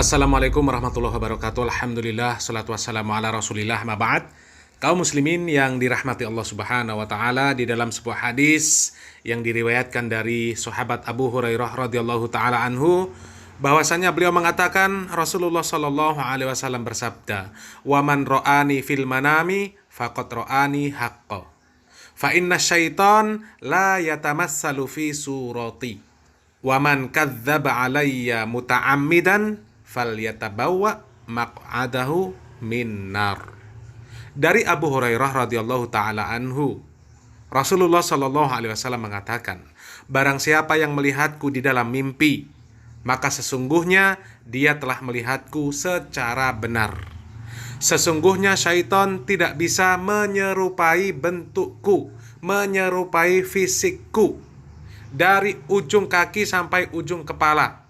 Assalamualaikum warahmatullahi wabarakatuh. Alhamdulillah, salatu wassalamu ala rasulillah, ma ba'd. Kaum muslimin yang dirahmati Allah subhanahu wa ta'ala, di dalam sebuah hadis yang diriwayatkan dari sahabat Abu Hurairah radhiyallahu ta'ala anhu, bahwasanya beliau mengatakan Rasulullah sallallahu alaihi wasallam bersabda, "Wa man ra'ani fil manami faqad ra'ani haqqo. Fa inna syaitan la yatamassalu fi surati. Wa man kadzdzaba alayya muta'ammidan falyatabawwa maq'adahu minnar." Dari Abu Hurairah radhiyallahu taala anhu, Rasulullah sallallahu alaihi wasallam mengatakan, barang siapa yang melihatku di dalam mimpi, maka sesungguhnya dia telah melihatku secara benar. Sesungguhnya syaitan tidak bisa menyerupai bentukku, menyerupai fisikku, dari ujung kaki sampai ujung kepala.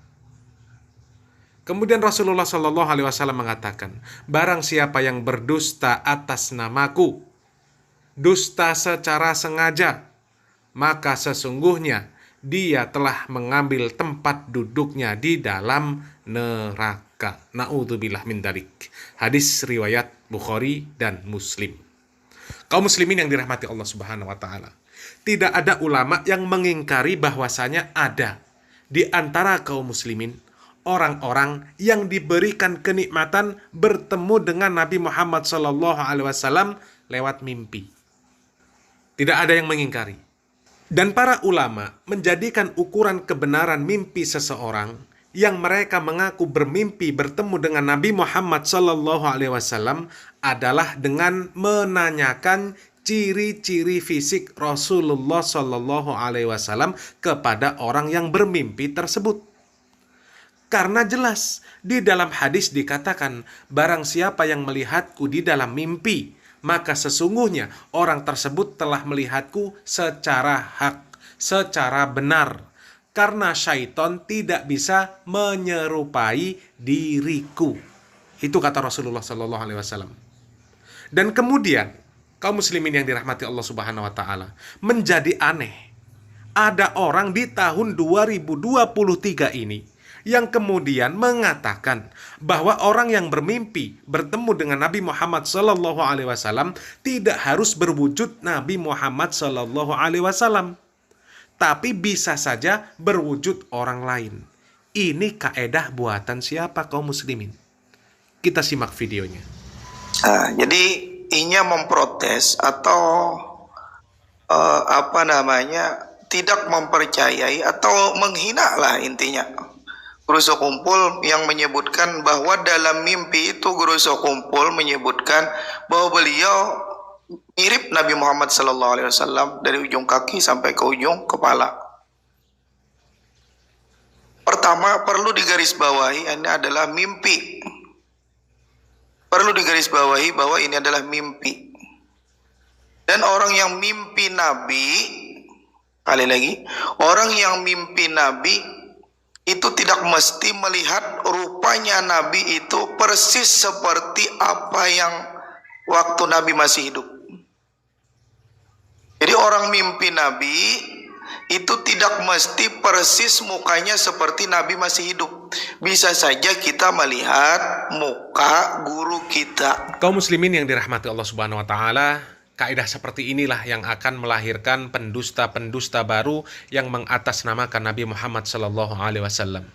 Kemudian Rasulullah Shallallahu Alaihi Wasallam mengatakan, barang siapa yang berdusta atas namaku, dusta secara sengaja, maka sesungguhnya dia telah mengambil tempat duduknya di dalam neraka. Na'udzubillah min dzalik. Hadis riwayat Bukhari dan Muslim. Kaum muslimin yang dirahmati Allah Subhanahu wa taala, tidak ada ulama yang mengingkari bahwasanya ada di antara kaum muslimin orang-orang yang diberikan kenikmatan bertemu dengan Nabi Muhammad SAW lewat mimpi. Tidak ada yang mengingkari. Dan para ulama menjadikan ukuran kebenaran mimpi seseorang yang mereka mengaku bermimpi bertemu dengan Nabi Muhammad SAW adalah dengan menanyakan ciri-ciri fisik Rasulullah SAW kepada orang yang bermimpi tersebut. Karena jelas di dalam hadis dikatakan, barang siapa yang melihatku di dalam mimpi, maka sesungguhnya orang tersebut telah melihatku secara hak, secara benar. Karena syaitan tidak bisa menyerupai diriku. Itu kata Rasulullah SAW. Dan kemudian kaum muslimin yang dirahmati Allah Subhanahu wa taala, menjadi aneh. Ada orang di tahun 2023 ini yang kemudian mengatakan bahwa orang yang bermimpi bertemu dengan Nabi Muhammad SAW tidak harus berwujud Nabi Muhammad SAW, tapi bisa saja berwujud orang lain. Ini kaedah buatan siapa kaum muslimin? Kita simak videonya. Jadi inya memprotes atau tidak mempercayai atau menghina lah intinya Guru Sokumpul yang menyebutkan bahwa dalam mimpi itu Guru Sokumpul menyebutkan bahwa beliau mirip Nabi Muhammad SAW dari ujung kaki sampai ke ujung kepala. Pertama, perlu digarisbawahi ini adalah mimpi. Perlu digarisbawahi bahwa ini adalah mimpi. Dan orang yang mimpi Nabi, kali lagi, orang yang mimpi Nabi itu tidak mesti melihat rupanya Nabi itu persis seperti apa yang waktu Nabi masih hidup. Jadi orang mimpi Nabi itu tidak mesti persis mukanya seperti Nabi masih hidup. Bisa saja kita melihat muka guru kita. Kaum muslimin yang dirahmati Allah Subhanahu wa taala, kaidah seperti inilah yang akan melahirkan pendusta-pendusta baru yang mengatasnamakan Nabi Muhammad SAW.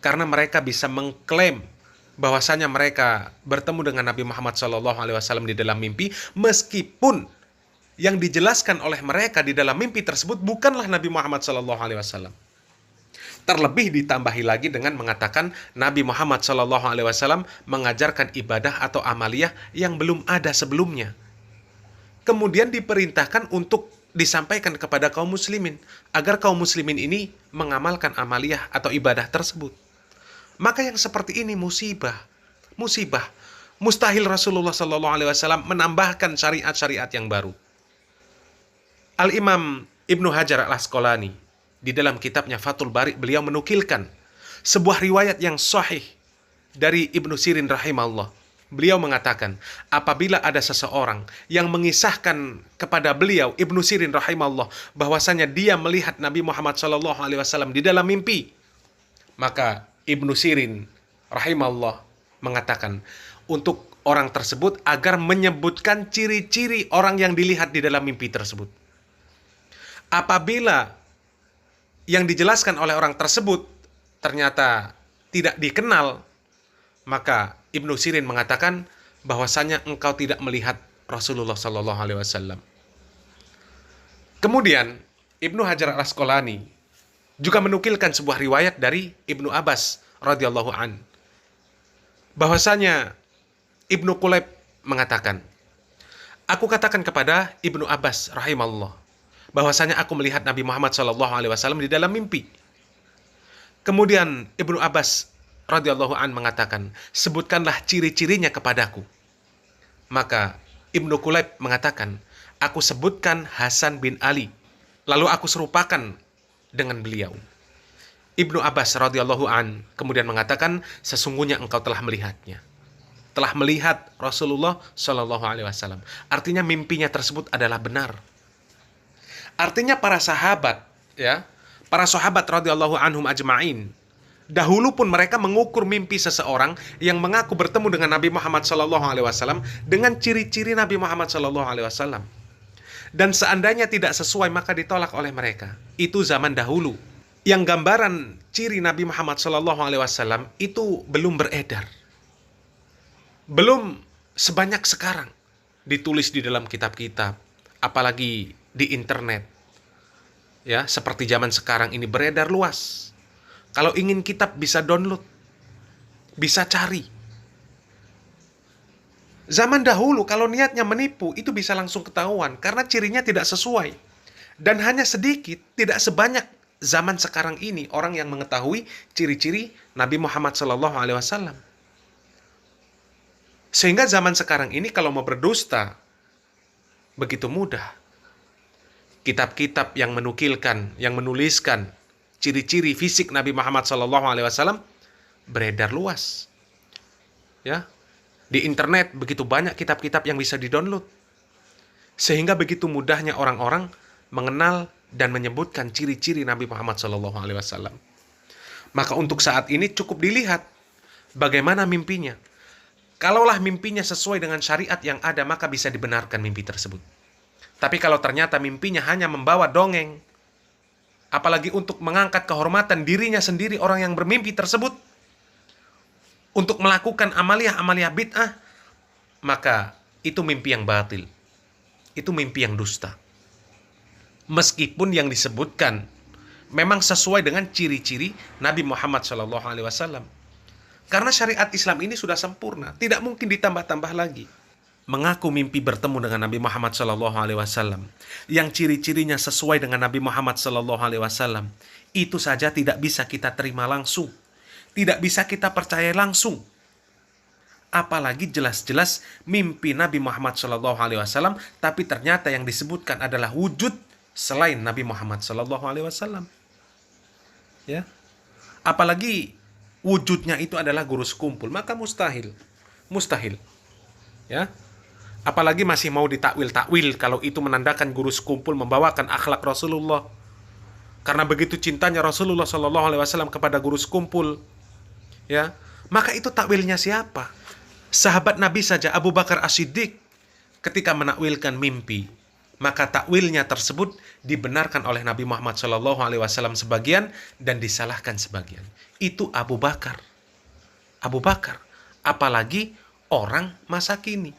Karena mereka bisa mengklaim bahwasanya mereka bertemu dengan Nabi Muhammad SAW di dalam mimpi, meskipun yang dijelaskan oleh mereka di dalam mimpi tersebut bukanlah Nabi Muhammad SAW. Terlebih ditambahi lagi dengan mengatakan Nabi Muhammad SAW mengajarkan ibadah atau amaliyah yang belum ada sebelumnya. Kemudian diperintahkan untuk disampaikan kepada kaum muslimin agar kaum muslimin ini mengamalkan amaliyah atau ibadah tersebut. Maka yang seperti ini musibah. Mustahil Rasulullah SAW menambahkan syariat-syariat yang baru. Al-Imam Ibnu Hajar Al-Asqalani di dalam kitabnya Fathul Bari, beliau menukilkan sebuah riwayat yang sahih dari Ibnu Sirin rahimahullah. Beliau mengatakan, apabila ada seseorang yang mengisahkan kepada beliau, Ibnu Sirin rahimahullah, bahwasanya dia melihat Nabi Muhammad SAW di dalam mimpi, maka Ibnu Sirin rahimahullah mengatakan untuk orang tersebut agar menyebutkan ciri-ciri orang yang dilihat di dalam mimpi tersebut. Apabila yang dijelaskan oleh orang tersebut ternyata tidak dikenal, maka Ibnu Sirin mengatakan bahwasanya engkau tidak melihat Rasulullah Sallallahu Alaihi Wasallam. Kemudian Ibnu Hajar Al-Asqalani juga menukilkan sebuah riwayat dari Ibnu Abbas radhiyallahu an, bahwasanya Ibnu Qulaib mengatakan, aku katakan kepada Ibnu Abbas rahimahullah bahwasanya aku melihat Nabi Muhammad SAW di dalam mimpi. Kemudian Ibnu Abbas radhiyallahu an mengatakan, sebutkanlah ciri-cirinya kepadaku. Maka Ibnu Qulaib mengatakan, aku sebutkan Hasan bin Ali, lalu aku serupakan dengan beliau. Ibnu Abbas radhiyallahu an kemudian mengatakan, sesungguhnya engkau telah melihatnya, telah melihat Rasulullah Shallallahu Alaihi Wasallam. Artinya mimpinya tersebut adalah benar. Artinya para sahabat, ya, para sahabat radhiyallahu anhum ajma'in, dahulu pun mereka mengukur mimpi seseorang yang mengaku bertemu dengan Nabi Muhammad Shallallahu Alaihi Wasallam dengan ciri-ciri Nabi Muhammad Shallallahu Alaihi Wasallam. Dan seandainya tidak sesuai maka ditolak oleh mereka. Itu zaman dahulu. Yang gambaran ciri Nabi Muhammad Shallallahu Alaihi Wasallam itu belum beredar. Belum sebanyak sekarang ditulis di dalam kitab-kitab, apalagi di internet. Ya, seperti zaman sekarang ini beredar luas. Kalau ingin kitab bisa download, bisa cari. Zaman dahulu kalau niatnya menipu itu bisa langsung ketahuan karena cirinya tidak sesuai. Dan hanya sedikit, tidak sebanyak zaman sekarang ini orang yang mengetahui ciri-ciri Nabi Muhammad SAW. Sehingga zaman sekarang ini kalau mau berdusta begitu mudah. Kitab-kitab yang menukilkan, yang menuliskan ciri-ciri fisik Nabi Muhammad SAW beredar luas. Ya. Di internet begitu banyak kitab-kitab yang bisa didownload. Sehingga begitu mudahnya orang-orang mengenal dan menyebutkan ciri-ciri Nabi Muhammad SAW. Maka untuk saat ini cukup dilihat bagaimana mimpinya. Kalaulah mimpinya sesuai dengan syariat yang ada, maka bisa dibenarkan mimpi tersebut. Tapi kalau ternyata mimpinya hanya membawa dongeng, apalagi untuk mengangkat kehormatan dirinya sendiri orang yang bermimpi tersebut, untuk melakukan amaliyah-amaliyah bid'ah, maka itu mimpi yang batil. Itu mimpi yang dusta. Meskipun yang disebutkan memang sesuai dengan ciri-ciri Nabi Muhammad SAW. Karena syariat Islam ini sudah sempurna, tidak mungkin ditambah-tambah lagi. Mengaku mimpi bertemu dengan Nabi Muhammad SAW, yang ciri-cirinya sesuai dengan Nabi Muhammad SAW, itu saja tidak bisa kita terima langsung. Tidak bisa kita percaya langsung. Apalagi jelas-jelas mimpi Nabi Muhammad SAW, tapi ternyata yang disebutkan adalah wujud selain Nabi Muhammad SAW. Ya, apalagi wujudnya itu adalah guru sekumpul, maka mustahil. Ya, apalagi masih mau ditakwil-takwil kalau itu menandakan guru sekumpul membawakan akhlak Rasulullah. Karena begitu cintanya Rasulullah SAW kepada guru sekumpul, ya, maka itu takwilnya siapa? Sahabat Nabi saja Abu Bakar As-Siddiq ketika menakwilkan mimpi, maka takwilnya tersebut dibenarkan oleh Nabi Muhammad SAW sebagian dan disalahkan sebagian. Itu Abu Bakar. Apalagi orang masa kini.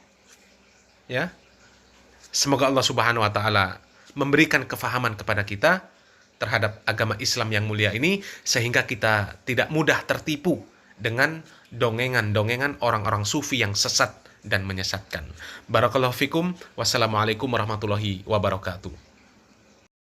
Ya. Semoga Allah Subhanahu wa taala memberikan kefahaman kepada kita terhadap agama Islam yang mulia ini sehingga kita tidak mudah tertipu dengan dongengan-dongengan orang-orang sufi yang sesat dan menyesatkan. Barakallahu fikum. Wassalamualaikum warahmatullahi wabarakatuh.